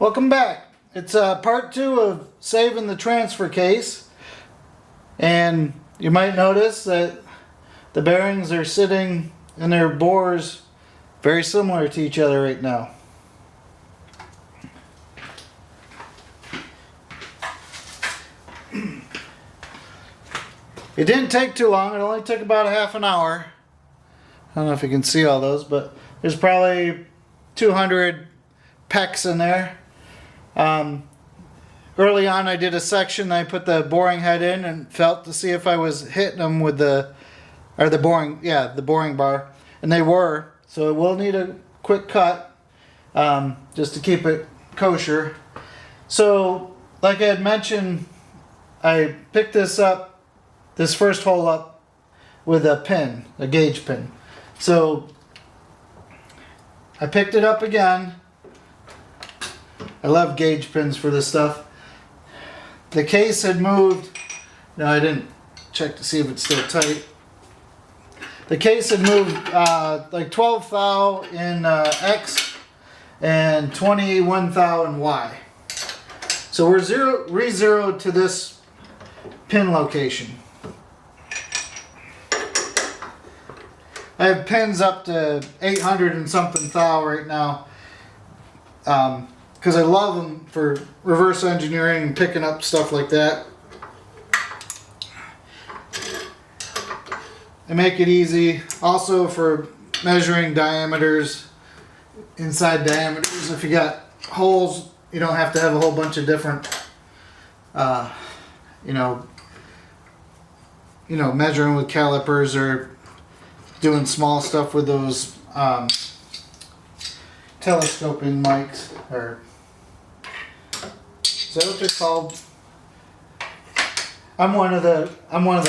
Welcome back. It's part 2 of saving the transfer case, and you might notice that the bearings are sitting in their bores very similar to each other right now. It didn't take too long. It only took about a half an hour. I don't know if you can see all those, but there's probably 200 pecks in there. Early on I did a section, I put the boring head in and felt to see if I was hitting them with the boring bar, and they were, so it will need a quick cut just to keep it kosher. So like I had mentioned, I picked this first hole up with a pin, a gauge pin. So I picked it up again. I love gauge pins for this stuff. The case had moved. No, I didn't check to see if it's still tight. The case had moved like 12 thou in X and 21 thou in Y. So we're re-zeroed to this pin location. I have pins up to 800 and something thou right now. Because I love them for reverse engineering and picking up stuff like that. They make it easy. Also for measuring diameters, inside diameters. If you got holes, you don't have to have a whole bunch of different, measuring with calipers or doing small stuff with those telescoping mics, or is that what they're called? I'm one of the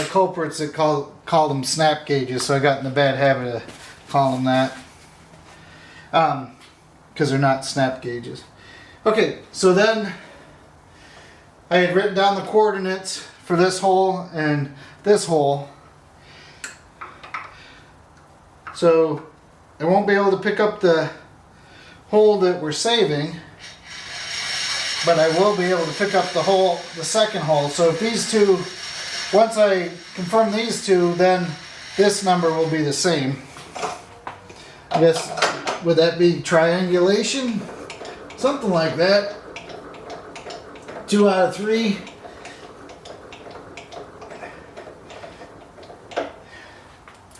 culprits that call them snap gauges, so I got in the bad habit of calling them that, because they're not snap gauges. Okay, so then I had written down the coordinates for this hole and this hole, so I won't be able to pick up the hole that we're saving, but I will be able to pick up the second hole. So if these two, once I confirm these two, then this number will be the same. I guess, would that be triangulation? Something like that. 2 out of 3.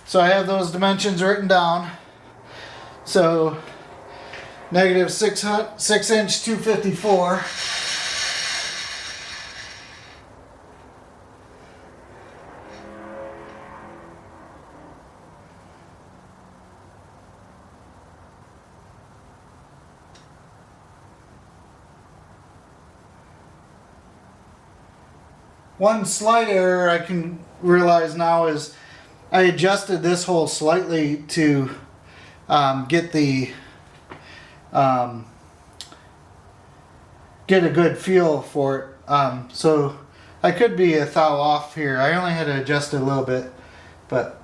So I have those dimensions written down. So negative 6 inch 254. One slight error I can realize now is I adjusted this hole slightly to get a good feel for it. So I could be a thou off here. I only had to adjust it a little bit, but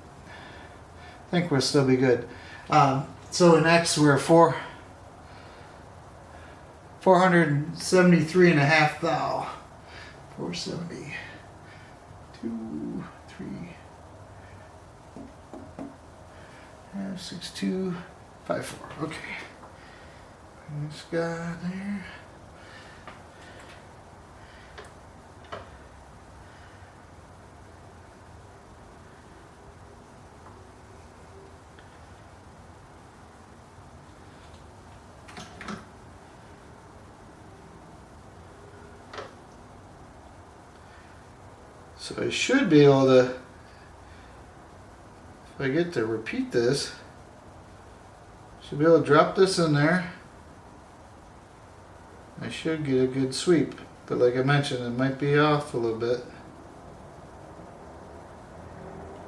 I think we'll still be good. So in X we're 473 and a half thou. 470. 2, 3, 6, 2, 5, 4. Okay. This guy there. So I should be able to, if I get to repeat this, should be able to drop this in there. I should get a good sweep, but like I mentioned, it might be off a little bit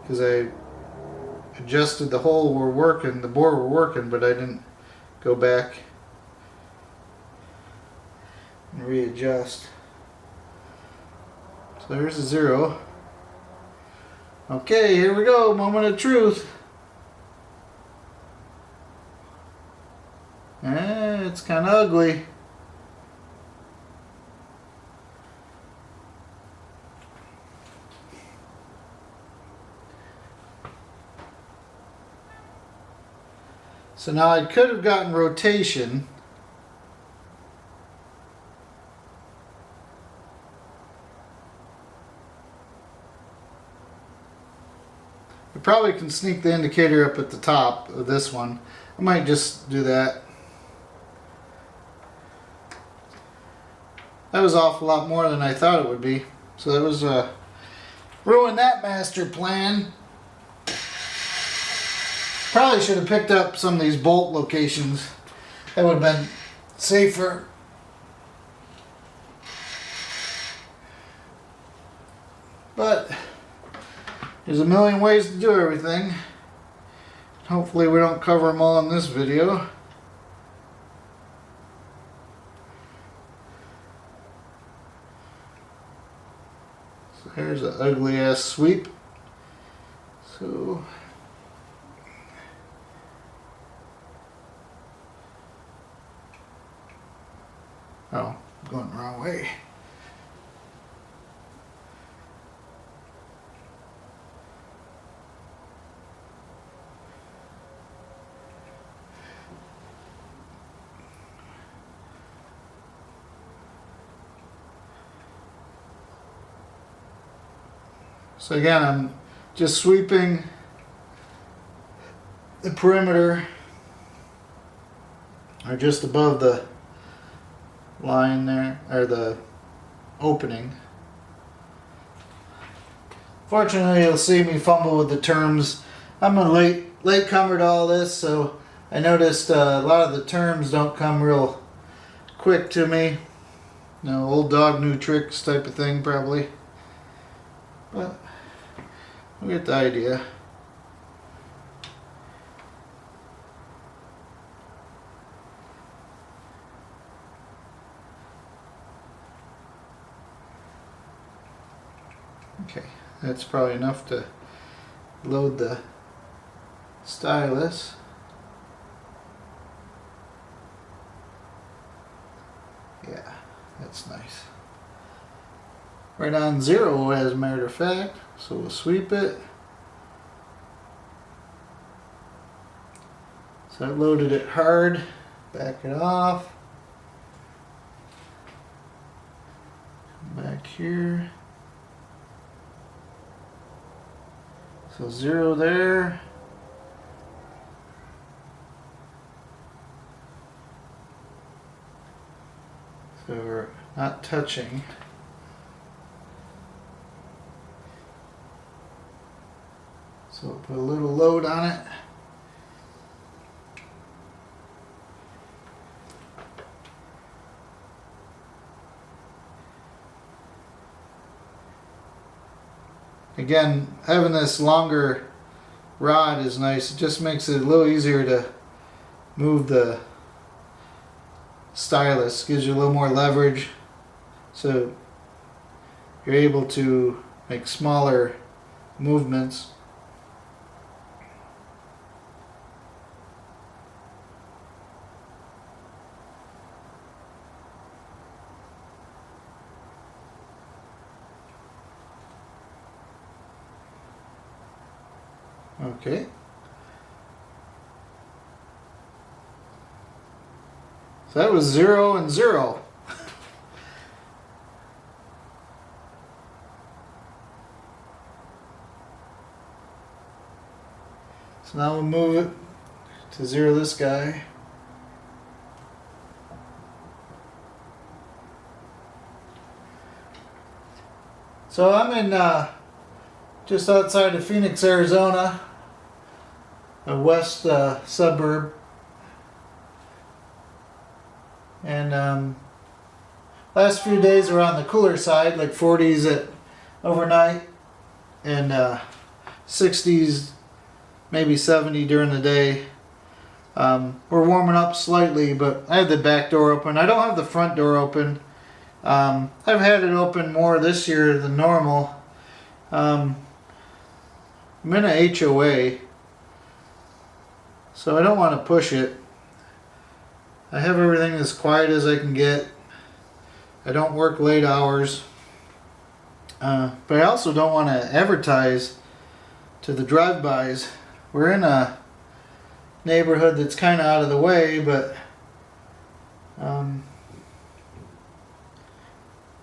because I adjusted the hole we're working, the bore we're working, but I didn't go back and readjust. So there's a 0. Okay, here we go, moment of truth. It's kind of ugly. So now I could have gotten rotation. I probably can sneak the indicator up at the top of this one. I might just do that. That was off a lot more than I thought it would be. So that was ruined that master plan. Probably should have picked up some of these bolt locations. That would have been safer. But there's a million ways to do everything. Hopefully we don't cover them all in this video. So here's an ugly ass sweep. So oh, I'm going the wrong way. So again, I'm just sweeping the perimeter, or just above the line there, or the opening. Fortunately, you'll see me fumble with the terms. I'm a late comer to all this, so I noticed a lot of the terms don't come real quick to me. You know, old dog, new tricks type of thing, probably. But we get the idea. Okay, that's probably enough to load the stylus. Yeah, that's nice. Right on 0 as a matter of fact. So we'll sweep it. So I loaded it hard. Back it off. Come back here. So 0 there. So we're not touching. So we'll put a little load on it. Again, having this longer rod is nice. It just makes it a little easier to move the stylus. Gives you a little more leverage, so you're able to make smaller movements. Okay. So that was 0 and 0. So now we'll move it to 0 this guy. So I'm in just outside of Phoenix, Arizona, a west suburb, and last few days are on the cooler side, like 40s at overnight, and 60s, maybe 70 during the day. We're warming up slightly, but I have the back door open. I don't have the front door open. I've had it open more this year than normal. I'm in a HOA, so I don't want to push it. I have everything as quiet as I can get. I don't work late hours. But I also don't want to advertise to the drive-bys. We're in a neighborhood that's kind of out of the way, but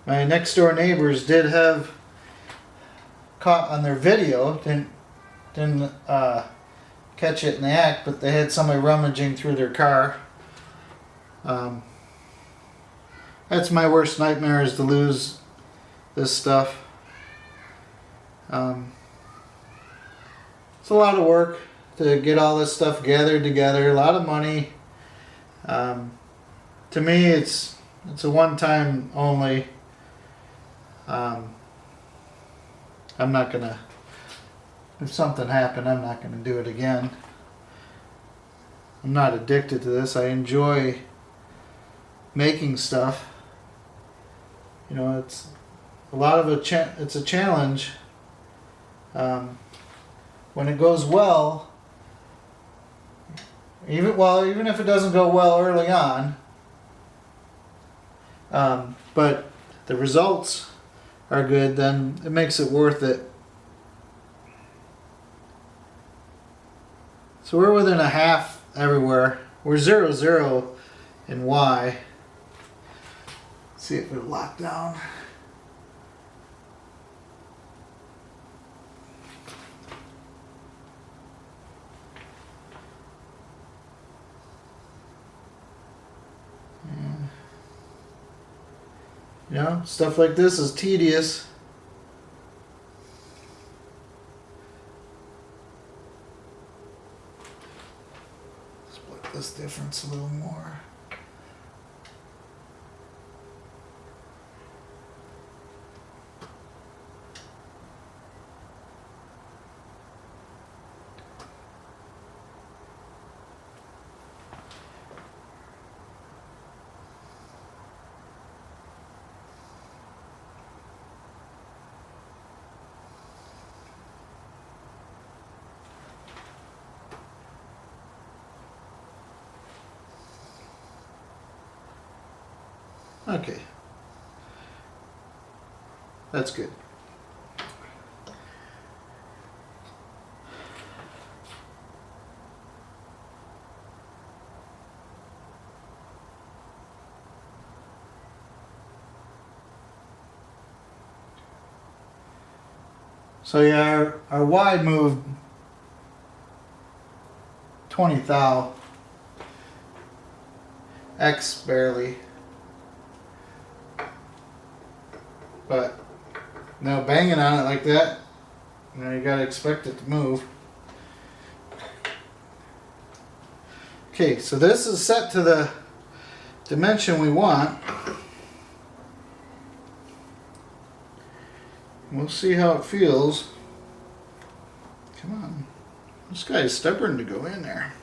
my next door neighbors did have caught on their video. Didn't catch it in the act, but they had somebody rummaging through their car. That's my worst nightmare, is to lose this stuff. It's a lot of work to get all this stuff gathered together, a lot of money. To me, it's a one-time only. I'm not gonna, if something happened, I'm not gonna do it again. I'm not addicted to this. I enjoy making stuff. You know, it's a lot of it's a challenge. When it goes well, even if it doesn't go well early on, but the results are good, then it makes it worth it. So we're within a half everywhere. We're 0-0 in Y. Let's see if it'll lock down. You know, stuff like this is tedious. Split this difference a little more. Okay, that's good. So yeah, our Y moved 20 thou. X barely. But now banging on it like that, you know, you gotta expect it to move. Okay, so this is set to the dimension we want. We'll see how it feels. Come on. This guy is stubborn to go in there.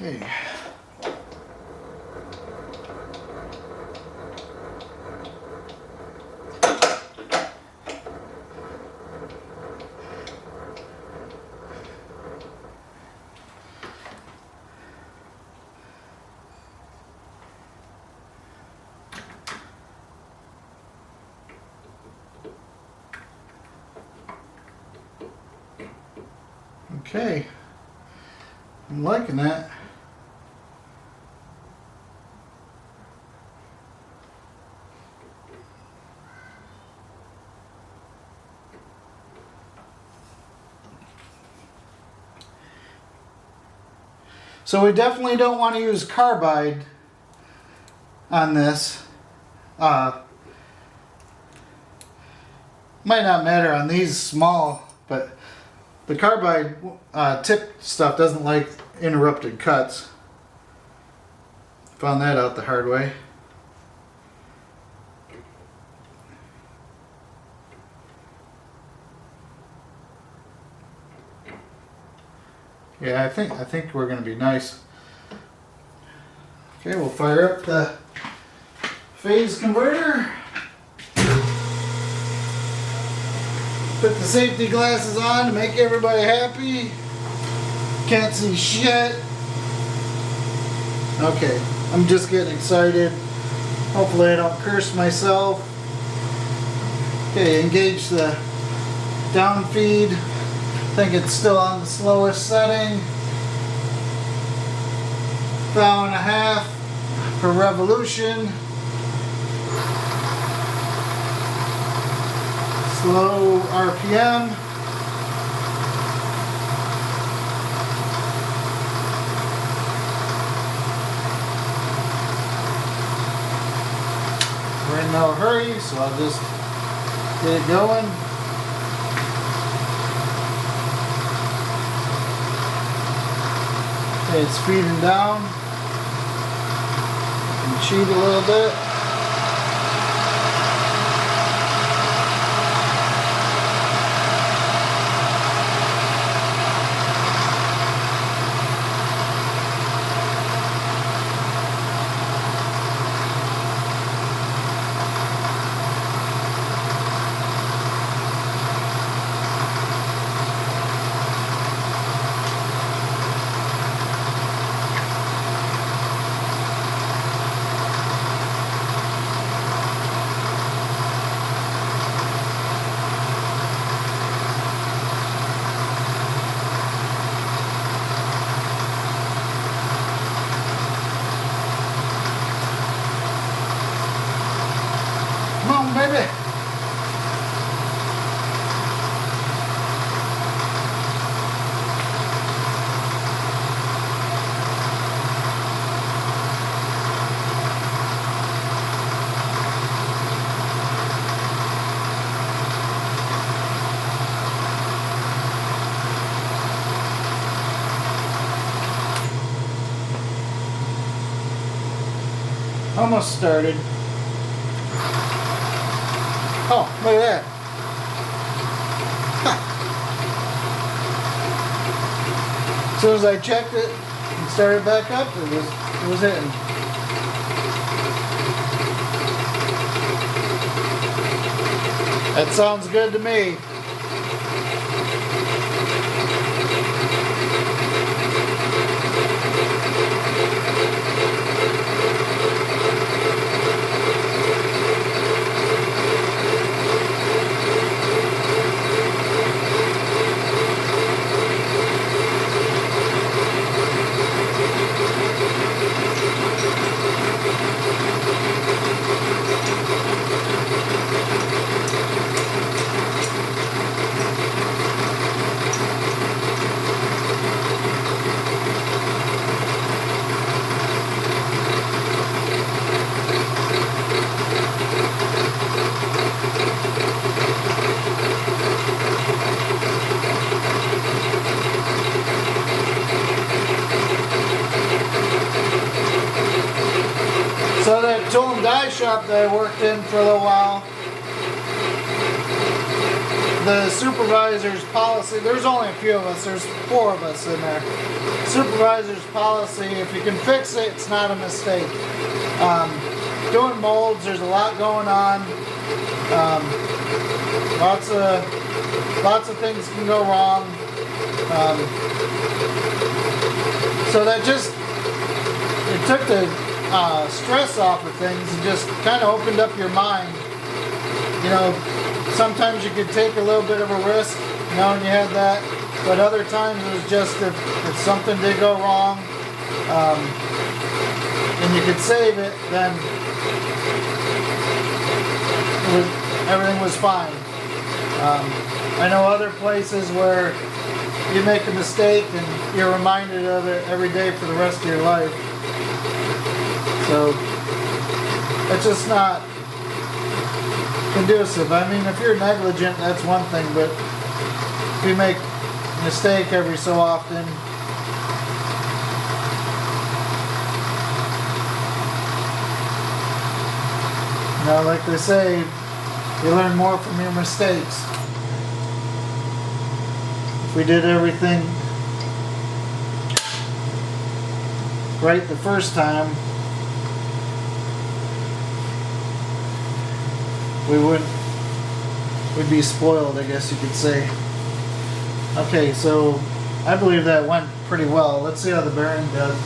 Okay. Okay. I'm liking that. So we definitely don't want to use carbide on this. Might not matter on these small, but the carbide tip stuff doesn't like interrupted cuts. Found that out the hard way. Yeah, I think we're going to be nice. Okay, we'll fire up the phase converter. Put the safety glasses on to make everybody happy. Can't see shit. Okay, I'm just getting excited. Hopefully I don't curse myself. Okay, engage the down feed. I think it's still on the slowest setting. 1.5 per revolution. Slow RPM. We're in no hurry, so I'll just get it going. Okay, it's feeding down. And cheat a little bit. Come on, baby. Almost started. Oh, look at that. Huh. As soon as I checked it and started back up, it was hitting. That sounds good to me. So that tool and die shop that I worked in for a little while, the supervisor's policy, there's only a few of us, there's 4 of us in there. Supervisor's policy, if you can fix it, it's not a mistake. Doing molds, there's a lot going on. Lots of things can go wrong. So that just, it took the stress off of things and just kind of opened up your mind. You know, sometimes you could take a little bit of a risk, you know, and you had that, but other times it was just if something did go wrong and you could save it, then everything was fine. I know other places where you make a mistake and you're reminded of it every day for the rest of your life. So it's just not conducive. I mean, if you're negligent, that's one thing, but if you make a mistake every so often, you know, like they say, you learn more from your mistakes. If we did everything right the first time, we'd be spoiled, I guess you could say. Okay, so I believe that went pretty well. Let's see how the bearing does.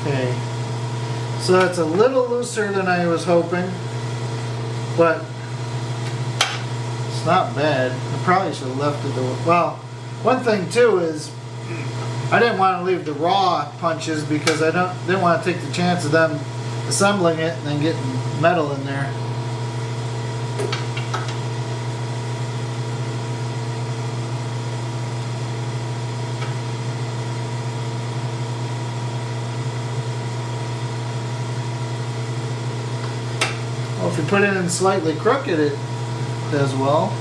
Okay, so it's a little looser than I was hoping, but it's not bad. I probably should have left it the well. One thing too is I didn't want to leave the raw punches because I didn't want to take the chance of them assembling it and then getting metal in there. Well, if you put it in slightly crooked, it does well.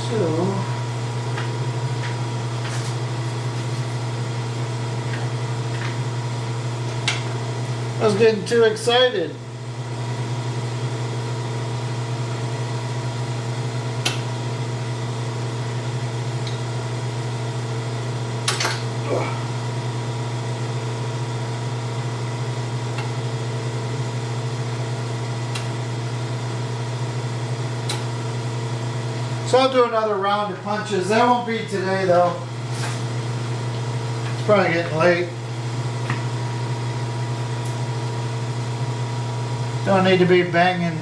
So I was getting too excited. So I'll do another round of punches. That won't be today though. It's probably getting late. Don't need to be banging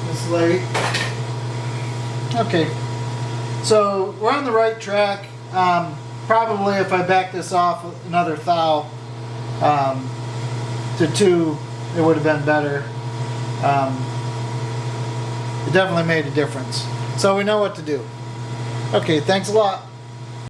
this late. Okay, so we're on the right track. Probably if I back this off another thou to 2, it would have been better. It definitely made a difference. So we know what to do. Okay, thanks a lot.